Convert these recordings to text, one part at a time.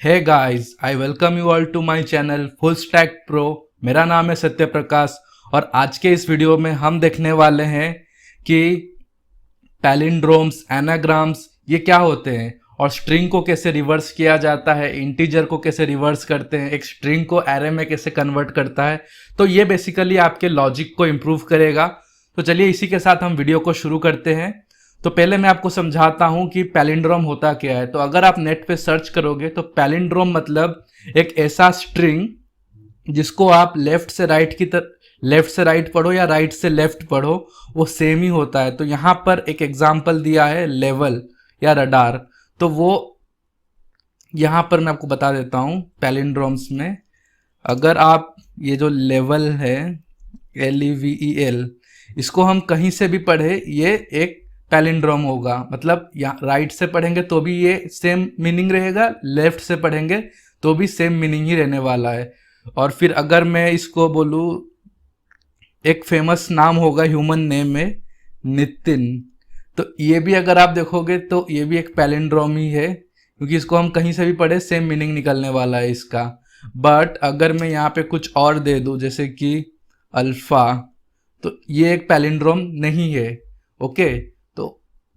Hey guys, I welcome you all to my channel full stack pro. मेरा नाम है सत्य प्रकाश और आज के इस वीडियो में हम देखने वाले हैं कि पैलिंड्रोम्स, एनाग्राम्स ये क्या होते हैं और स्ट्रिंग को कैसे रिवर्स किया जाता है, इंटीजर को कैसे रिवर्स करते हैं, एक स्ट्रिंग को एरे में कैसे कन्वर्ट करता है। तो ये बेसिकली आपके लॉजिक को इम्प्रूव करेगा। तो चलिए इसी के साथ हम वीडियो को शुरू करते हैं। तो पहले मैं आपको समझाता हूं कि पैलिंड्रोम होता क्या है। तो अगर आप नेट पे सर्च करोगे तो पैलिंड्रोम मतलब एक ऐसा स्ट्रिंग जिसको आप लेफ्ट से राइट पढ़ो या राइट से लेफ्ट पढ़ो, वो सेम ही होता है। तो यहां पर एक एग्जांपल दिया है लेवल या रडार, तो वो यहां पर मैं आपको बता देता हूं। पैलिंड्रोम्स में अगर आप ये जो लेवल है LEVEL, इसको हम कहीं से भी पढ़े ये एक पैलिंड्रोम होगा। मतलब या राइट से पढ़ेंगे तो भी ये सेम मीनिंग रहेगा, लेफ्ट से पढ़ेंगे तो भी सेम मीनिंग ही रहने वाला है। और फिर अगर मैं इसको बोलूँ, एक फेमस नाम होगा ह्यूमन नेम में नितिन, तो ये भी अगर आप देखोगे तो ये भी एक पैलिंड्रोम ही है, क्योंकि इसको हम कहीं से भी पढ़े सेम मीनिंग निकलने वाला है इसका। बट अगर मैं यहाँ पे कुछ और दे दूँ जैसे कि अल्फा, तो ये एक पैलिंड्रोम नहीं है। ओके, तो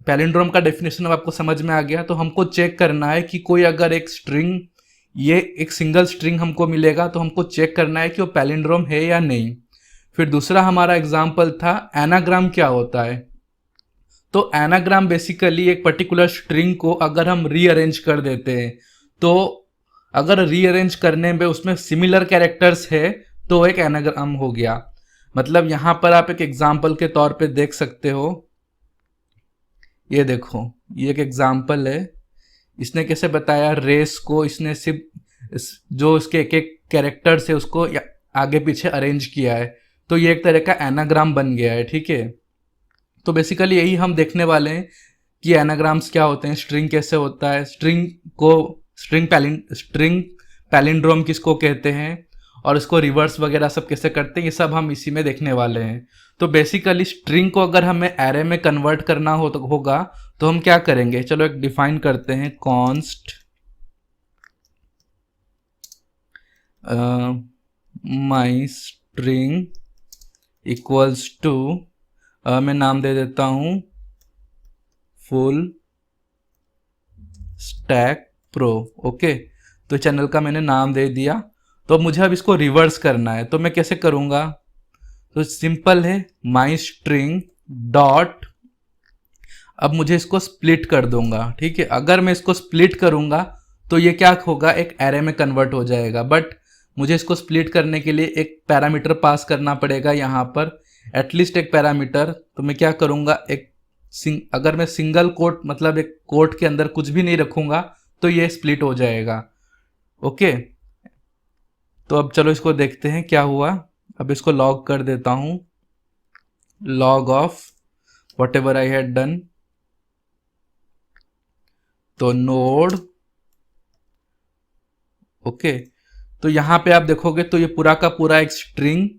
पैलिंड्रोम का डेफिनेशन अब आपको समझ में आ गया। तो हमको चेक करना है कि कोई अगर एक स्ट्रिंग, ये एक सिंगल स्ट्रिंग हमको मिलेगा तो हमको चेक करना है कि वो पैलिंड्रोम है या नहीं। फिर दूसरा हमारा एग्जाम्पल था एनाग्राम क्या होता है। तो एनाग्राम बेसिकली एक पर्टिकुलर स्ट्रिंग को अगर हम रीअरेंज कर देते हैं, तो अगर रीअरेंज करने में उसमें सिमिलर कैरेक्टर्स है तो एक एनाग्राम हो गया। मतलब यहां पर आप एक एग्जाम्पल के तौर पे देख सकते हो, ये देखो, ये एक एग्जाम्पल है। इसने कैसे बताया, रेस को इसने सिर्फ जो उसके एक एक कैरेक्टर्स है उसको आगे पीछे अरेंज किया है, तो ये एक तरह का एनाग्राम बन गया है। ठीक है, तो बेसिकली यही हम देखने वाले हैं कि एनाग्राम्स क्या होते हैं, स्ट्रिंग कैसे होता है, स्ट्रिंग पैलिंड्रोम किसको कहते हैं और इसको रिवर्स वगैरह सब कैसे करते हैं, ये सब हम इसी में देखने वाले हैं। तो बेसिकली स्ट्रिंग को अगर हमें एरे में कन्वर्ट करना होगा तो हम क्या करेंगे, चलो एक डिफाइन करते हैं, const my string equals to, मैं नाम दे देता हूं फुल स्टैक प्रो। ओके, तो चैनल का मैंने नाम दे दिया। तो मुझे अब इसको रिवर्स करना है, तो मैं कैसे करूंगा, तो सिंपल है, माई स्ट्रिंग डॉट, अब मुझे इसको स्प्लिट कर दूंगा। ठीक है, अगर मैं इसको स्प्लिट करूंगा तो ये क्या होगा, एक एरे में कन्वर्ट हो जाएगा। बट मुझे इसको स्प्लिट करने के लिए एक पैरामीटर पास करना पड़ेगा यहाँ पर, एटलीस्ट एक पैरामीटर। तो मैं क्या करूंगा, अगर मैं सिंगल कोट मतलब एक कोट के अंदर कुछ भी नहीं रखूंगा तो ये स्प्लिट हो जाएगा। ओके, तो अब चलो इसको देखते हैं क्या हुआ। अब इसको लॉग कर देता हूं, log of what ever I had done. तो नोड, ओके, तो यहां पे आप देखोगे तो ये पूरा का पूरा एक स्ट्रिंग,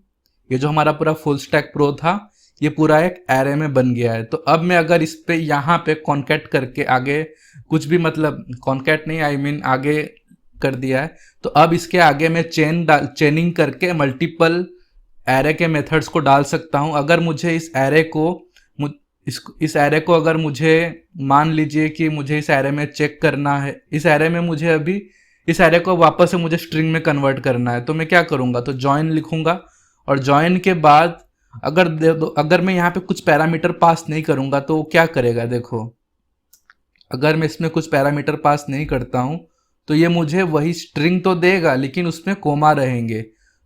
ये जो हमारा पूरा फुल स्टैक प्रो था, ये पूरा एक एरे में बन गया है। तो अब मैं अगर इस पे यहाँ पे कॉन्कैट करके आगे कुछ भी, मतलब कॉन्कैट नहीं, आई मीन आगे कर दिया है, तो अब इसके आगे मैं चेनिंग करके मल्टीपल एरे के मेथड्स को डाल सकता हूं। अगर मुझे इस एरे को अगर मुझे मान लीजिए कि मुझे इस एरे में चेक करना है, इस एरे में मुझे अभी इस एरे को वापस से मुझे स्ट्रिंग में कन्वर्ट करना है, तो मैं क्या करूंगा, तो जॉइन लिखूंगा। और जॉइन के बाद अगर मैं यहाँ पे कुछ पैरामीटर पास नहीं करूंगा तो क्या करेगा, देखो, अगर मैं इसमें कुछ पैरामीटर पास नहीं करता हूं तो ये मुझे वही स्ट्रिंग तो देगा लेकिन उसमें कोमा रहेंगे।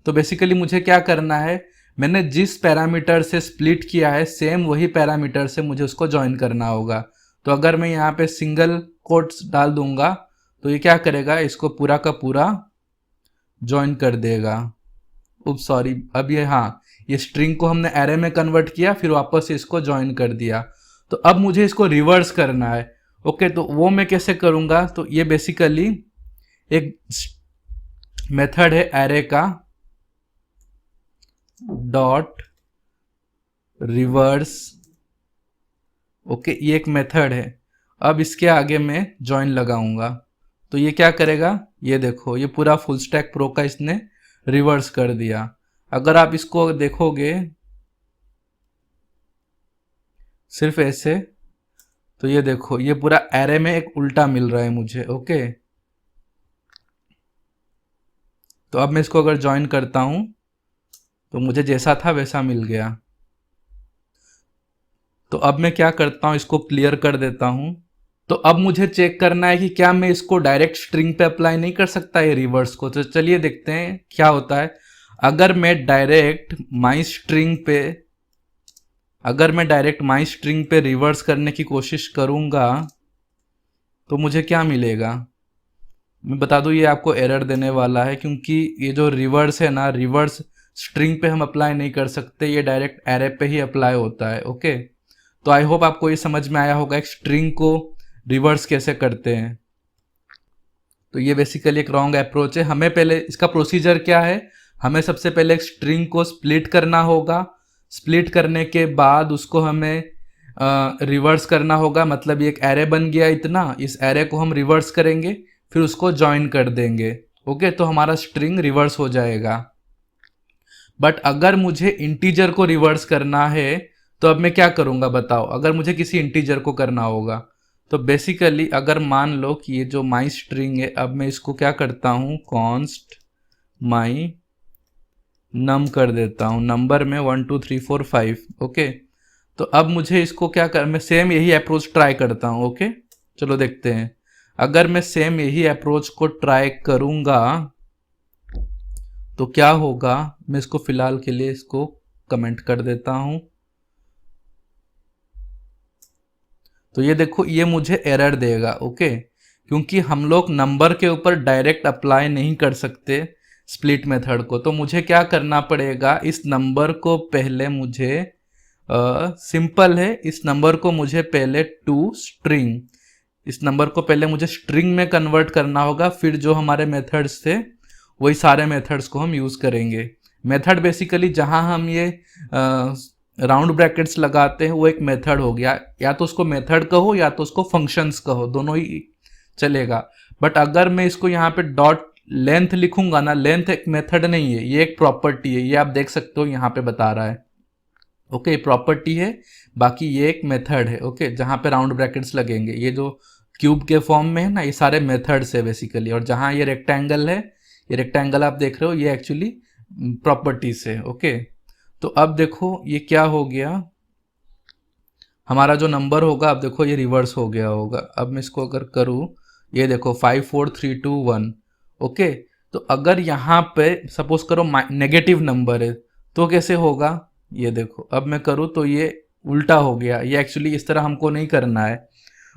तो बेसिकली मुझे क्या करना है, मैंने जिस पैरामीटर से स्प्लिट किया है सेम वही पैरामीटर से मुझे उसको ज्वाइन करना होगा। तो अगर मैं यहाँ पे सिंगल कोट्स डाल दूंगा तो ये क्या करेगा, इसको पूरा का पूरा ज्वाइन कर देगा। उप सॉरी, अब ये, हाँ, ये स्ट्रिंग को हमने एरे में कन्वर्ट किया फिर वापस से इसको ज्वाइन कर दिया। तो अब मुझे इसको रिवर्स करना है। ओके, तो वो मैं कैसे करूंगा, तो ये बेसिकली एक मेथड है एरे का, डॉट रिवर्स। ओके, ये एक मेथड है। अब इसके आगे मैं ज्वाइन लगाऊंगा, तो ये क्या करेगा, ये देखो ये पूरा फुल स्टैक प्रो का इसने रिवर्स कर दिया। अगर आप इसको देखोगे सिर्फ ऐसे, तो ये देखो ये पूरा एरे में एक उल्टा मिल रहा है मुझे। ओके, तो अब मैं इसको अगर ज्वाइन करता हूं तो मुझे जैसा था वैसा मिल गया। तो अब मैं क्या करता हूं, इसको क्लियर कर देता हूं। तो अब मुझे चेक करना है कि क्या मैं इसको डायरेक्ट स्ट्रिंग पे अप्लाई नहीं कर सकता ये रिवर्स को। तो चलिए देखते हैं क्या होता है। अगर मैं डायरेक्ट माई स्ट्रिंग पे रिवर्स करने की कोशिश करूंगा तो मुझे क्या मिलेगा, मैं बता दूं ये आपको एरर देने वाला है, क्योंकि ये जो रिवर्स है ना, रिवर्स स्ट्रिंग पे हम अप्लाई नहीं कर सकते, ये डायरेक्ट एरे पे ही अप्लाई होता है। ओके, तो आई होप आपको ये समझ में आया होगा एक स्ट्रिंग को रिवर्स कैसे करते हैं। तो ये बेसिकली एक रॉन्ग अप्रोच है। हमें पहले इसका प्रोसीजर क्या है, हमें सबसे पहले एक स्ट्रिंग को स्प्लिट करना होगा। स्प्लिट करने के बाद उसको हमें रिवर्स करना होगा, मतलब ये एक एरे बन गया इतना, इस एरे को हम रिवर्स करेंगे, फिर उसको ज्वाइन कर देंगे। ओके, तो हमारा स्ट्रिंग रिवर्स हो जाएगा। बट अगर मुझे इंटीजर को रिवर्स करना है तो अब मैं क्या करूंगा बताओ। अगर मुझे किसी इंटीजर को करना होगा तो बेसिकली अगर मान लो कि ये जो माई स्ट्रिंग है, अब मैं इसको क्या करता हूं, कॉन्स्ट माई नम कर देता हूं, नंबर में 1 2 3 4 5। ओके, तो अब मुझे इसको क्या कर, मैं सेम यही अप्रोच ट्राई करता हूं। ओके, चलो देखते हैं। अगर मैं सेम यही अप्रोच को ट्राई करूंगा तो क्या होगा, मैं इसको फिलहाल के लिए इसको कमेंट कर देता हूं। तो ये देखो ये मुझे एरर देगा। ओके, क्योंकि हम लोग नंबर के ऊपर डायरेक्ट अप्लाई नहीं कर सकते स्प्लिट मेथड को। तो मुझे क्या करना पड़ेगा, इस नंबर को पहले मुझे सिंपल है, इस नंबर को मुझे पहले टू स्ट्रिंग, इस नंबर को पहले मुझे स्ट्रिंग में कन्वर्ट करना होगा, फिर जो हमारे मेथड्स थे वही सारे मेथड्स को हम यूज़ करेंगे। मेथड बेसिकली जहां हम ये राउंड ब्रैकेट्स लगाते हैं वो एक मेथड हो गया, या तो उसको मेथड कहो या तो उसको फंक्शंस कहो, दोनों ही चलेगा। बट अगर मैं इसको यहाँ पे डॉट लेंथ लिखूंगा ना, लेंथ एक मेथड नहीं है, ये एक प्रॉपर्टी है, ये आप देख सकते हो यहाँ पे बता रहा है। ओके, प्रॉपर्टी है, बाकी ये एक मेथड है। ओके, जहाँ पे राउंड ब्रैकेट्स लगेंगे, ये जो क्यूब के फॉर्म में है ना, ये सारे मेथड्स है बेसिकली। और जहाँ ये रेक्टेंगल है, ये रेक्टेंगल आप देख रहे हो, ये एक्चुअली प्रॉपर्टीज है। ओके, तो अब देखो ये क्या हो गया, हमारा जो नंबर होगा, अब देखो ये रिवर्स हो गया होगा। अब मैं इसको अगर करूँ, ये देखो 5 4 3 2 1। ओके, तो अगर यहाँ पे सपोज करो नेगेटिव नंबर है तो कैसे होगा, ये देखो अब मैं करूँ तो ये उल्टा हो गया। ये एक्चुअली इस तरह हमको नहीं करना है।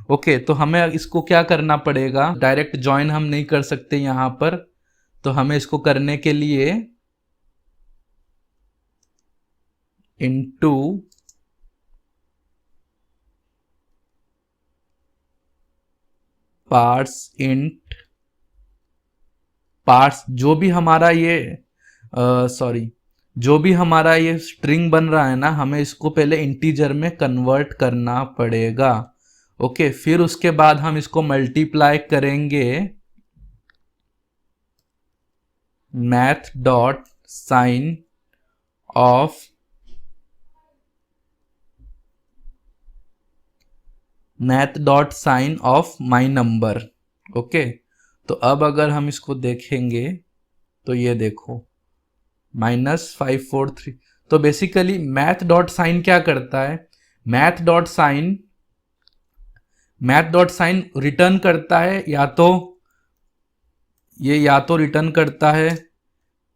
ओके, तो हमें इसको क्या करना पड़ेगा, डायरेक्ट ज्वाइन हम नहीं कर सकते यहाँ पर, तो हमें इसको करने के लिए इनटू पार्ट्स इंट पार्ट्स, जो भी हमारा ये जो भी हमारा ये स्ट्रिंग बन रहा है ना, हमें इसको पहले इंटीजर में कन्वर्ट करना पड़ेगा। ओके, फिर उसके बाद हम इसको मल्टीप्लाई करेंगे math dot sine of my number. Okay, तो अब अगर हम इसको देखेंगे तो ये देखो -5 4 3। तो बेसिकली मैथ डॉट साइन क्या करता है, मैथ डॉट साइन रिटर्न करता है, या तो रिटर्न करता है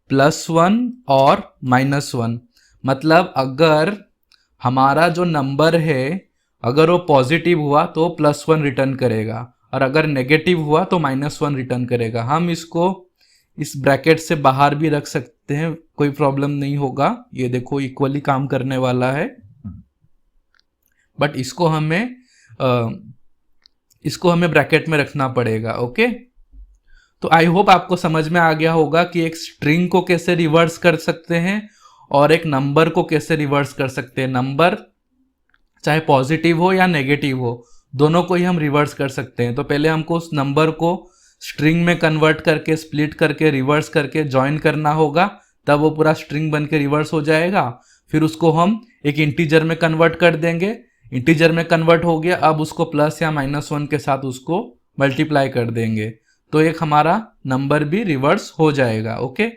+1 और -1। मतलब अगर हमारा जो नंबर है अगर वो पॉजिटिव हुआ तो +1 रिटर्न करेगा, और अगर नेगेटिव हुआ तो -1 रिटर्न करेगा। हम इसको इस ब्रैकेट से बाहर भी रख सकते हैं, कोई प्रॉब्लम नहीं होगा। ये देखो इक्वली काम करने वाला है, बट इसको हमें ब्रैकेट में रखना पड़ेगा। ओके, तो आई होप आपको समझ में आ गया होगा कि एक स्ट्रिंग को कैसे रिवर्स कर सकते हैं और एक नंबर को कैसे रिवर्स कर सकते हैं। नंबर चाहे पॉजिटिव हो या नेगेटिव हो, दोनों को ही हम रिवर्स कर सकते हैं। तो पहले हमको उस नंबर को स्ट्रिंग में कन्वर्ट करके, स्प्लिट करके, रिवर्स करके ज्वाइन करना होगा, तब वो पूरा स्ट्रिंग बन के रिवर्स हो जाएगा। फिर उसको हम एक इंटीजर में कन्वर्ट कर देंगे, इंटीजर में कन्वर्ट हो गया, अब उसको प्लस या -1 के साथ उसको मल्टीप्लाई कर देंगे, तो एक हमारा नंबर भी रिवर्स हो जाएगा। ओके,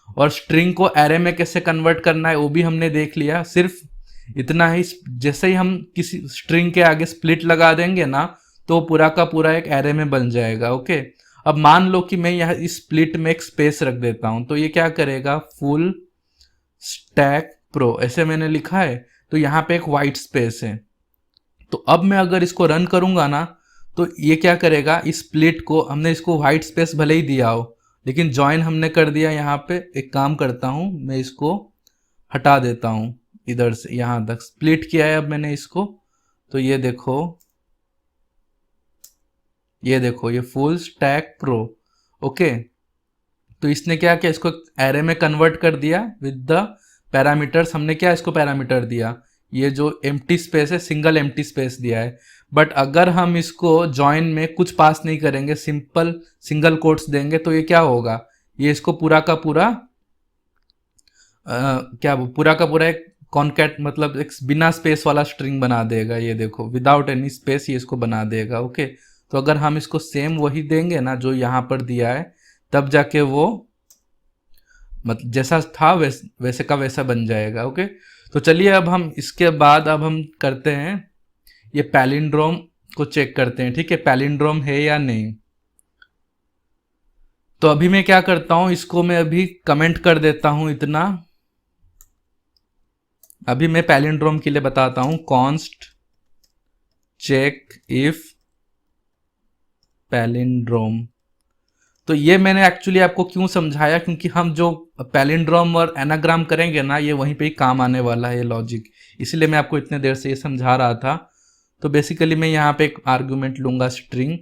और स्ट्रिंग को एरे में कैसे कन्वर्ट करना है वो भी हमने देख लिया। सिर्फ इतना ही, जैसे ही हम किसी स्ट्रिंग के आगे स्प्लिट लगा देंगे ना, तो पूरा का पूरा एक एरे में बन जाएगा। ओके, अब मान लो कि मैं यहाँ इस स्प्लिट में एक स्पेस रख देता हूं, तो ये क्या करेगा, फुल स्टैक प्रो ऐसे मैंने लिखा है, तो यहाँ पे एक वाइट स्पेस है। तो अब मैं अगर इसको रन करूंगा ना, तो ये क्या करेगा, इस स्प्लिट को, हमने इसको वाइट स्पेस भले ही दिया हो, लेकिन ज्वाइन हमने कर दिया यहाँ पे। एक काम करता हूँ, मैं इसको हटा देता हूँ इधर से, यहाँ तक स्प्लिट किया है अब मैंने इसको, तो ये देखो, ये देखो, ये फुल स्टैक प्रो। ओके, तो इसने क्या किया, इसको एरे में कन्वर्ट कर दिया विद द पैरामीटर्स। हमने क्या इसको पैरामीटर दिया, ये जो एम्प्टी स्पेस है, सिंगल एम्प्टी स्पेस दिया है। बट अगर हम इसको जॉइन में कुछ पास नहीं करेंगे, सिंपल सिंगल कोट्स देंगे, तो ये क्या होगा, ये इसको पूरा का पूरा पूरा का पूरा एक कॉन्कैट, मतलब एक बिना स्पेस वाला स्ट्रिंग बना देगा। ये देखो, विदाउट एनी स्पेस ये इसको बना देगा। ओके, तो अगर हम इसको सेम वही देंगे ना जो यहाँ पर दिया है, तब जाके वो मतलब जैसा था वैसे का वैसा बन जाएगा। ओके, तो चलिए अब हम इसके बाद अब हम करते हैं, ये पैलिंड्रोम को चेक करते हैं। ठीक है, पैलिंड्रोम है या नहीं। तो अभी मैं क्या करता हूं, इसको मैं अभी कमेंट कर देता हूं इतना। अभी मैं पैलिंड्रोम के लिए बताता हूं, कॉन्स्ट चेक इफ पैलिंड्रोम। तो ये मैंने एक्चुअली आपको क्यों समझाया, क्योंकि हम जो पैलिंड्रोम और एनाग्राम करेंगे ना, ये वहीं पे ही काम आने वाला है ये लॉजिक, इसलिए मैं आपको इतने देर से ये समझा रहा था। तो बेसिकली मैं यहाँ पे एक आर्गुमेंट लूंगा स्ट्रिंग।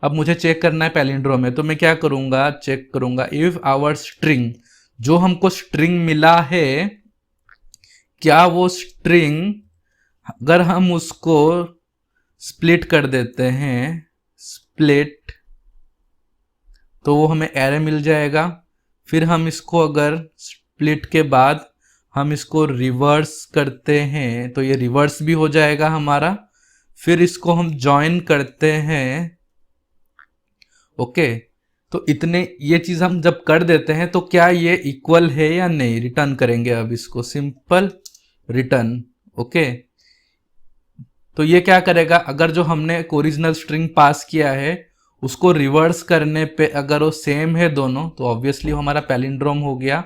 अब मुझे चेक करना है पैलिंड्रोम में, तो मैं क्या करूंगा, चेक करूंगा इफ आवर स्ट्रिंग, जो हमको स्ट्रिंग मिला है, क्या वो स्ट्रिंग अगर हम उसको स्प्लिट कर देते हैं, स्प्लिट, तो वो हमें एरे मिल जाएगा। फिर हम इसको अगर स्प्लिट के बाद हम इसको रिवर्स करते हैं, तो ये रिवर्स भी हो जाएगा हमारा। फिर इसको हम ज्वाइन करते हैं। ओके, तो इतने ये चीज हम जब कर देते हैं, तो क्या ये इक्वल है या नहीं, रिटर्न करेंगे अब इसको, सिंपल रिटर्न। ओके, तो ये क्या करेगा, अगर जो हमने ओरिजिनल स्ट्रिंग पास किया है उसको रिवर्स करने पे अगर वो सेम है दोनों, तो ऑब्वियसली हमारा पैलिंड्रोम हो गया।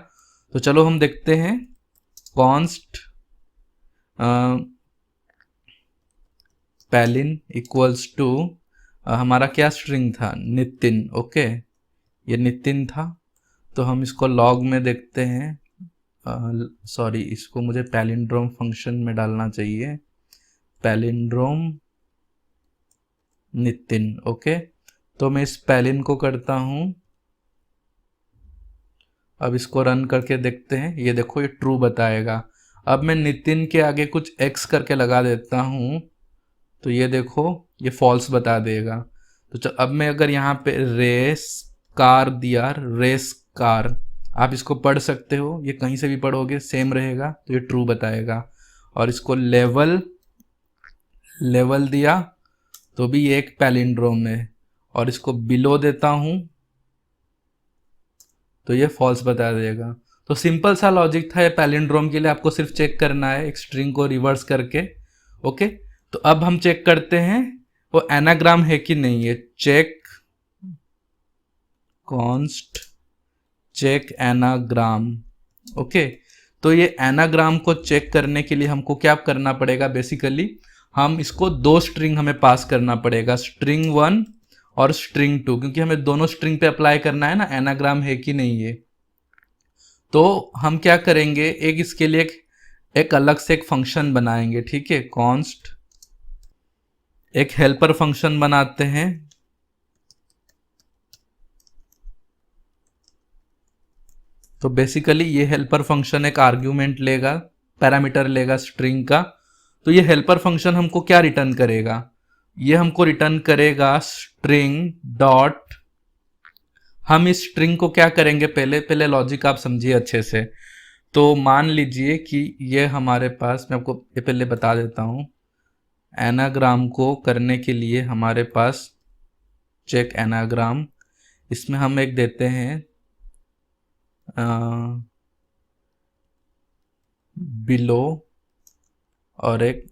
तो चलो हम देखते हैं, कॉन्स्ट पैलिन इक्वल्स टू, हमारा क्या स्ट्रिंग था, नितिन। ओके, ये नितिन था, तो हम इसको लॉग में देखते हैं। सॉरी, इसको मुझे पैलिंड्रोम फंक्शन में डालना चाहिए, पैलिंड्रोम नितिन। ओके, तो मैं इस पैलिन को करता हूं, अब इसको रन करके देखते हैं। ये देखो, ये ट्रू बताएगा। अब मैं नितिन के आगे कुछ एक्स करके लगा देता हूं, तो ये देखो, ये फॉल्स बता देगा। तो अब मैं अगर यहाँ पे रेस कार दिया, रेस कार, आप इसको पढ़ सकते हो, ये कहीं से भी पढ़ोगे सेम रहेगा, तो ये ट्रू बताएगा। और इसको लेवल दिया, तो भी ये एक पैलिंड्रोम है। और इसको बिलो देता हूं, तो ये फॉल्स बता देगा। तो सिंपल सा लॉजिक था ये पैलिंड्रोम के लिए, आपको सिर्फ चेक करना है एक स्ट्रिंग को रिवर्स करके। ओके, तो अब हम चेक करते हैं वो एनाग्राम है कि नहीं है। Check const check anagram. Okay, तो ये एनाग्राम को चेक करने के लिए हमको क्या करना पड़ेगा, बेसिकली हम इसको दो स्ट्रिंग हमें पास करना पड़ेगा, स्ट्रिंग 1 और स्ट्रिंग 2, क्योंकि हमें दोनों स्ट्रिंग पे अप्लाई करना है ना एनाग्राम है कि नहीं है। तो हम क्या करेंगे, एक इसके लिए एक अलग से एक फंक्शन बनाएंगे। ठीक है, कॉन्स्ट एक हेल्पर फंक्शन बनाते हैं। तो बेसिकली ये हेल्पर फंक्शन एक आर्ग्यूमेंट लेगा, पैरामीटर लेगा स्ट्रिंग का। तो ये हेल्पर फंक्शन हमको क्या रिटर्न करेगा, ये हमको रिटर्न करेगा स्ट्रिंग डॉट हम इस स्ट्रिंग को क्या करेंगे, पहले पहले लॉजिक आप समझिए अच्छे से। तो मान लीजिए कि ये हमारे पास, मैं आपको ये पहले बता देता हूँ, एनाग्राम को करने के लिए हमारे पास चेक एनाग्राम, इसमें हम एक देते हैं बिलो और एक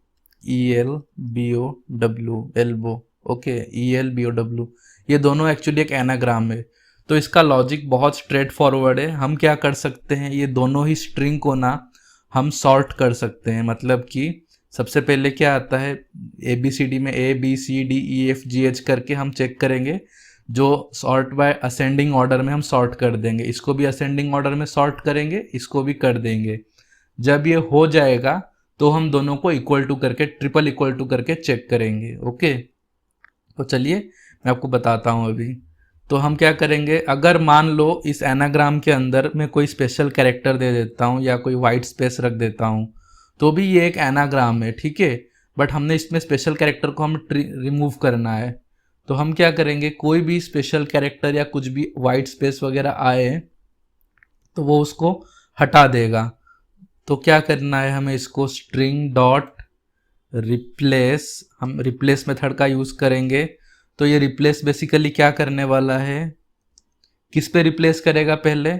ELBOW, एल्बो। ओके, ELBOW, ये दोनों एक्चुअली एक एनाग्राम है। तो इसका लॉजिक बहुत स्ट्रेट फॉरवर्ड है। हम क्या कर सकते हैं, ये दोनों ही स्ट्रिंग को ना हम सॉर्ट कर सकते हैं। मतलब कि सबसे पहले क्या आता है, ABCD में ABCDEFGH करके हम चेक करेंगे, जो सॉर्ट बाय असेंडिंग ऑर्डर में हम सॉर्ट कर देंगे। इसको भी असेंडिंग ऑर्डर में सॉर्ट करेंगे, इसको भी कर देंगे। जब ये हो जाएगा तो हम दोनों को इक्वल टू करके, ट्रिपल इक्वल टू करके चेक करेंगे। ओके, तो चलिए मैं आपको बताता हूँ अभी। तो हम क्या करेंगे, अगर मान लो इस एनाग्राम के अंदर मैं कोई स्पेशल कैरेक्टर दे देता हूँ या कोई वाइट स्पेस रख देता हूँ, तो भी ये एक एनाग्राम है, ठीक है। बट हमने इसमें स्पेशल कैरेक्टर को हम रिमूव करना है। तो हम क्या करेंगे, कोई भी स्पेशल कैरेक्टर या कुछ भी वाइट स्पेस वगैरह आए तो वो उसको हटा देगा। तो क्या करना है हमें, इसको स्ट्रिंग डॉट रिप्लेस, हम रिप्लेस मेथड का यूज करेंगे। तो ये रिप्लेस बेसिकली क्या करने वाला है, किस पे रिप्लेस करेगा, पहले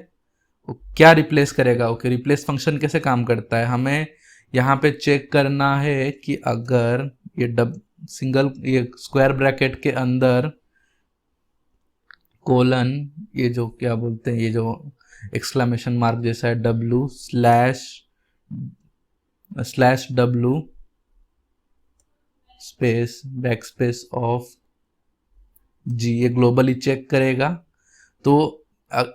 क्या रिप्लेस करेगा। ओके, रिप्लेस फंक्शन कैसे काम करता है, हमें यहाँ पे चेक करना है कि अगर ये ये स्क्वायर ब्रैकेट के अंदर कोलन, ये जो क्या बोलते हैं, ये जो एक्सक्लेमेशन मार्क जैसा है, W/W space backspace of G, ये ग्लोबली चेक करेगा। तो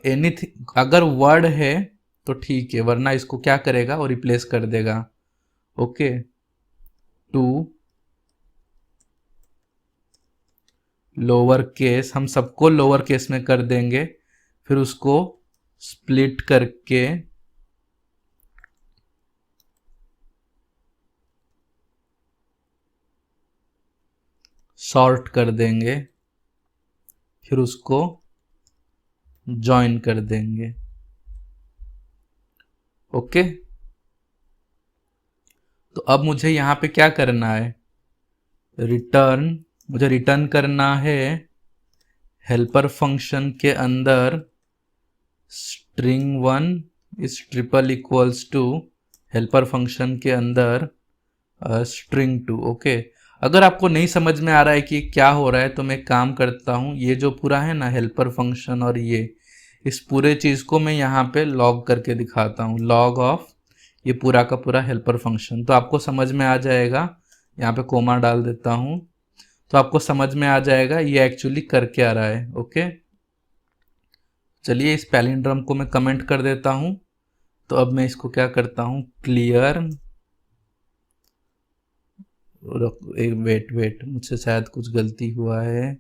एनीथिंग अगर वर्ड है तो ठीक है, वरना इसको क्या करेगा, वो रिप्लेस कर देगा। ओके, टू लोअर केस, हम सबको लोअर केस में कर देंगे, फिर उसको स्प्लिट करके सॉर्ट कर देंगे, फिर उसको ज्वाइन कर देंगे। ओके, तो अब मुझे यहाँ पे क्या करना है, मुझे रिटर्न करना है हेल्पर फंक्शन के अंदर string1 is triple equals to helper function के अंदर string2। ओके, अगर आपको नहीं समझ में आ रहा है कि क्या हो रहा है, तो मैं एक काम करता हूँ, ये जो पूरा है ना हेल्पर फंक्शन और ये, इस पूरे चीज़ को मैं यहाँ पे लॉग करके दिखाता हूँ, लॉग ऑफ ये पूरा का पूरा हेल्पर फंक्शन। तो आपको समझ में आ जाएगा, यहाँ पे कोमा डाल देता हूँ, तो आपको समझ में आ जाएगा ये एक्चुअली कर क्या रहा है। ओके, चलिए इस पैलिंड्रम को मैं कमेंट कर देता हूँ। तो अब मैं इसको क्या करता हूँ, क्लियर, एक वेट मुझसे शायद कुछ गलती हुआ है।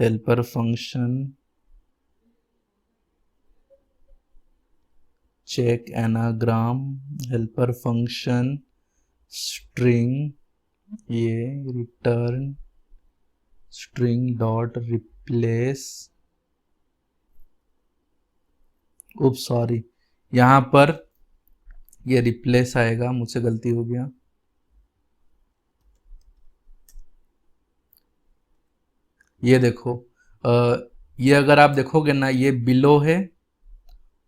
Helper function check anagram, helper function string, ये return string dot replace, oops sorry, यहाँ पर ये रिप्लेस आएगा, मुझसे गलती हो गया। ये देखो, ये अगर आप देखोगे ना, ये बिलो है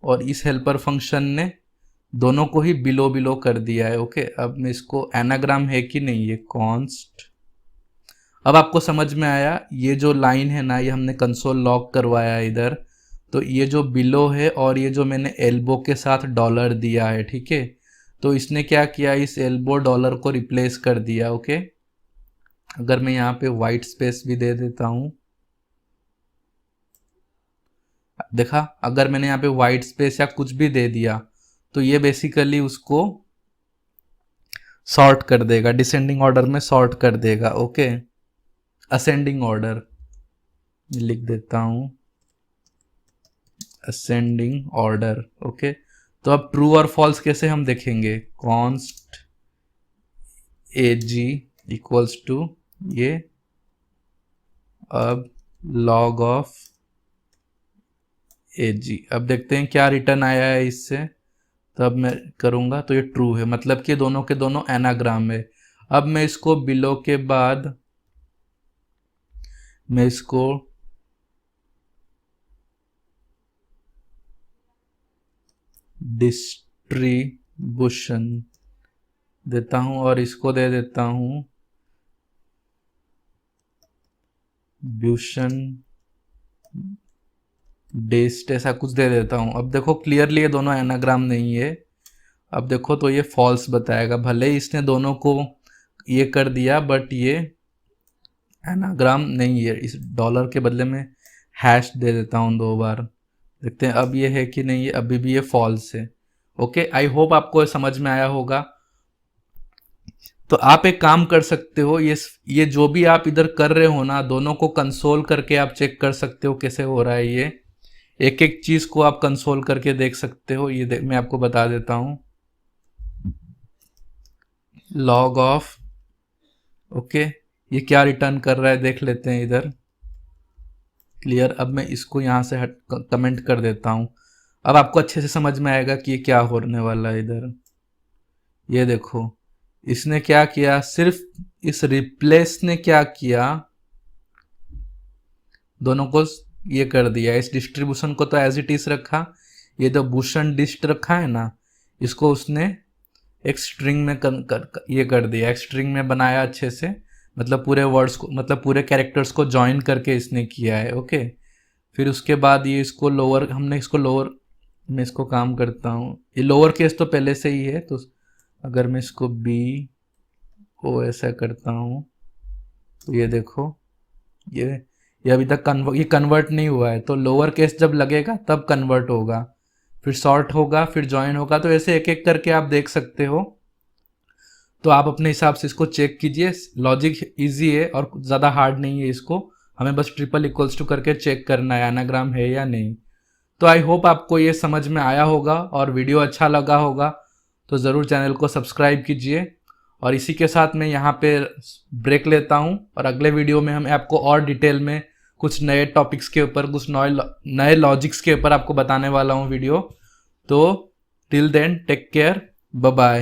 और इस हेल्पर फंक्शन ने दोनों को ही बिलो बिलो कर दिया है। ओके, अब मैं इसको एनाग्राम है कि नहीं, ये कॉन्स्ट, अब आपको समझ में आया। ये जो लाइन है ना, ये हमने कंसोल लॉग करवाया इधर, तो ये जो बिलो है और ये जो मैंने एल्बो के साथ डॉलर दिया है, ठीक है, तो इसने क्या किया, इस एल्बो डॉलर को रिप्लेस कर दिया। ओके, अगर मैं यहाँ पे वाइट स्पेस भी दे देता हूँ, देखा, अगर मैंने यहाँ पे वाइट स्पेस या कुछ भी दे दिया तो ये बेसिकली उसको सॉर्ट कर देगा, डिसेंडिंग ऑर्डर में सॉर्ट कर देगा। ओके, असेंडिंग ऑर्डर लिख देता हूं, असेंडिंग ऑर्डर। ओके, तो अब ट्रू और फॉल्स कैसे हम देखेंगे, कॉन्स्ट AG इक्वल्स टू ये, अब लॉग ऑफ AG। अब देखते हैं क्या रिटर्न आया है इससे। तो अब मैं करूँगा तो ये ट्रू है, मतलब कि दोनों के दोनों एनाग्राम है। अब मैं इसको बिलो के बाद मैं इसको डिस्ट्रीब्यूशन देता हूं और इसको दे देता हूं ब्यूशन डेस्ट, ऐसा कुछ दे देता हूं। अब देखो क्लियरली ये दोनों एनाग्राम नहीं है। अब देखो तो ये फॉल्स बताएगा, भले ही इसने दोनों को ये कर दिया बट ये एनाग्राम नहीं है। इस डॉलर के बदले में हैश दे देता हूँ 2 बार, देखते हैं अब ये है कि नहीं। अभी भी ये फॉल्स है। ओके, आई होप आपको ये समझ में आया होगा। तो आप एक काम कर सकते हो, ये जो भी आप इधर कर रहे हो ना, दोनों को कंसोल करके आप चेक कर सकते हो कैसे हो रहा है। ये एक एक चीज को आप कंसोल करके देख सकते हो। ये मैं आपको बता देता हूं, लॉग ऑफ। ओके, ये क्या रिटर्न कर रहा है देख लेते हैं इधर। क्लियर। अब मैं इसको यहाँ से कमेंट कर देता हूँ। अब आपको अच्छे से समझ में आएगा कि ये क्या होने वाला है इधर। ये देखो इसने क्या किया, सिर्फ इस रिप्लेस ने क्या किया, दोनों को ये कर दिया। इस डिस्ट्रीब्यूशन को तो एज इट इज रखा, ये जो भूषण डिस्ट रखा है ना, इसको उसने एक स्ट्रिंग में ये कर दिया, एक स्ट्रिंग में बनाया अच्छे से, मतलब पूरे वर्ड्स को, मतलब पूरे कैरेक्टर्स को ज्वाइन करके इसने किया है। ओके, फिर उसके बाद ये इसको लोअर, हमने इसको लोअर, मैं इसको काम करता हूँ, ये लोअर केस तो पहले से ही है। तो अगर मैं इसको बी ओ ऐसा करता हूँ तो ये देखो ये अभी तक ये कन्वर्ट नहीं हुआ है। तो लोअर केस जब लगेगा तब कन्वर्ट होगा, फिर सॉर्ट होगा, फिर ज्वाइन होगा। तो ऐसे एक एक करके आप देख सकते हो। तो आप अपने हिसाब से इसको चेक कीजिए। लॉजिक इजी है और ज़्यादा हार्ड नहीं है। इसको हमें बस ट्रिपल इक्वल्स टू करके चेक करना है एनाग्राम है या नहीं। तो आई होप आपको ये समझ में आया होगा और वीडियो अच्छा लगा होगा। तो ज़रूर चैनल को सब्सक्राइब कीजिए। और इसी के साथ मैं यहाँ पे ब्रेक लेता हूँ और अगले वीडियो में हम आपको और डिटेल में कुछ नए टॉपिक्स के ऊपर, कुछ नए लॉजिक्स के ऊपर आपको बताने वाला हूँ वीडियो। तो till then take care, bye bye.